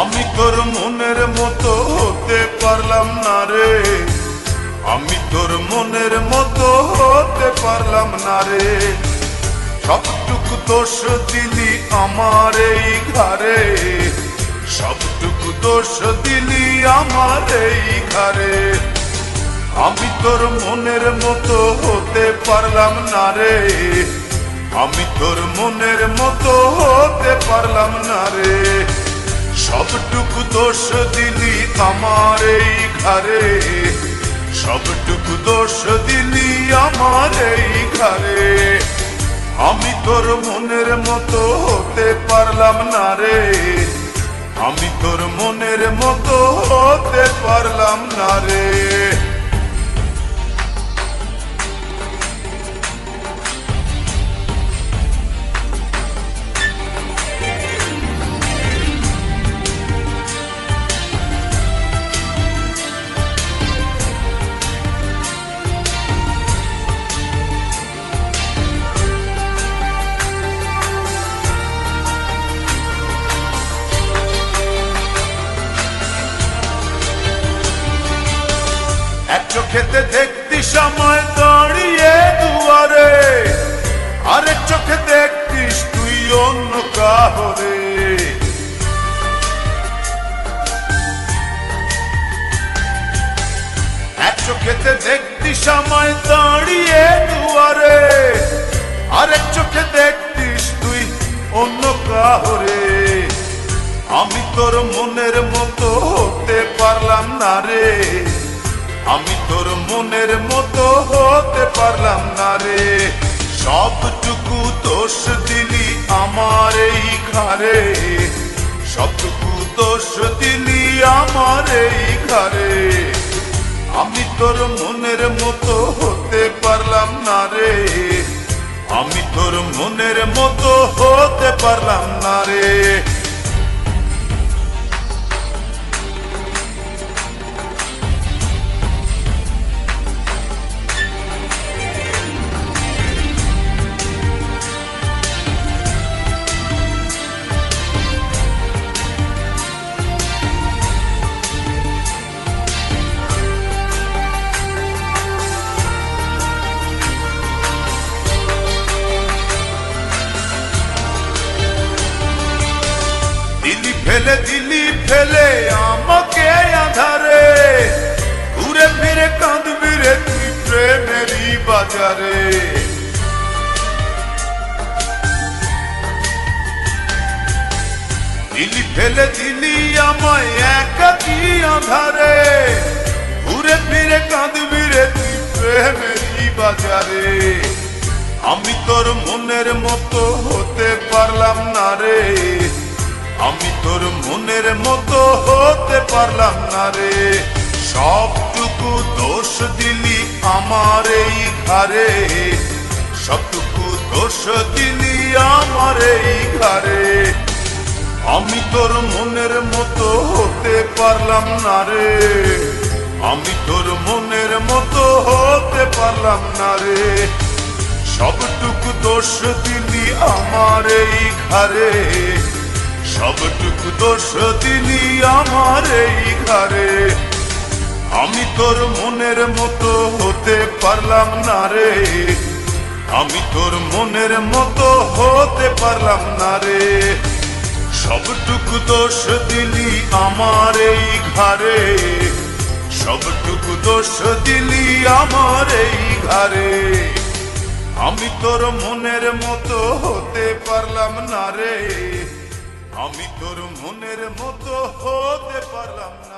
আমি তোর মনের মতো হতে পারলাম না রে, আমি তোর মনের মতো হতে পারলাম না রে। সবটুকু দোষ দিলি আমার এই ঘরে, সবটুকু দোষ দিলি আমার এই ঘরে। আমি তোর মনের মতো হতে পারলাম না রে, আমি তোর মনের মতো হতে পারলাম না রে। সবটুকু দোষ দিলি আমার এই ঘরে, সবটুকু দোষ দিলি আমার এই ঘরে। আমি তোর মনের মতো হতে পারলাম না রে, আমি তোর মনের মতো হতে পারলাম না রে। চোখেতে দেখতি সময় দাঁড়িয়ে দুয়ারে, আরেক চোখে দেখতিস তুই অন্য কাহরে। এক চোখেতে দেখতি সময় দাঁড়িয়ে দুয়ারে, আরেক চোখে দেখতিস তুই অন্য কাহরে। আমি তোর মনের মতো হতে পারলাম না রে, আমি তোর মনের মতো হতে পারলাম না রে। সবটুকু দোষ দিলি আমার এই ঘরে, সবটুকু দোষ দিলি আমার এই ঘরে। আমি তোর মনের মতো হতে পারলাম না রে, আমি তোর মনের মতো হতে পারলাম না রে। ফেলে দিলি ফেলে আমাকে আধারে, ঘুরে ফিরে কাঁদবি রে তুই প্রেমেরই বাজারে। দিলি ফেলে দিলি আমায় একাকী আধারে, ঘুরে ফিরে কাঁদবি রে তুই প্রেমেরই বাজারে। আমি তোর মনের মতো হতে পারলাম না রে, আমি তোর মনের মতো হতে পারলাম না রে। সবটুকু দোষ দিলি আমার এই ঘরে, সবটুকু দোষ দিলি আমার এই ঘরে। আমি তোর মনের মতো হতে পারলাম না রে, আমি তোর মনের মতো হতে পারলাম না রে। সবটুকু দোষ দিলি আমার এই ঘরে, সবটুকু দোষ দিলি আমার এই ঘরে। আমি তোর মনের মতো হতে পারলাম না রে, আমি তোর মনের মতো হতে পারলাম না রে। সবটুকু দোষ দিলি আমার এই ঘরে, সবটুকু দোষ দিলি আমার এই ঘরে। আমি তোর মনের মতো হতে পারলাম না রে, আমি তোর মনের মতো হতে পারলাম না।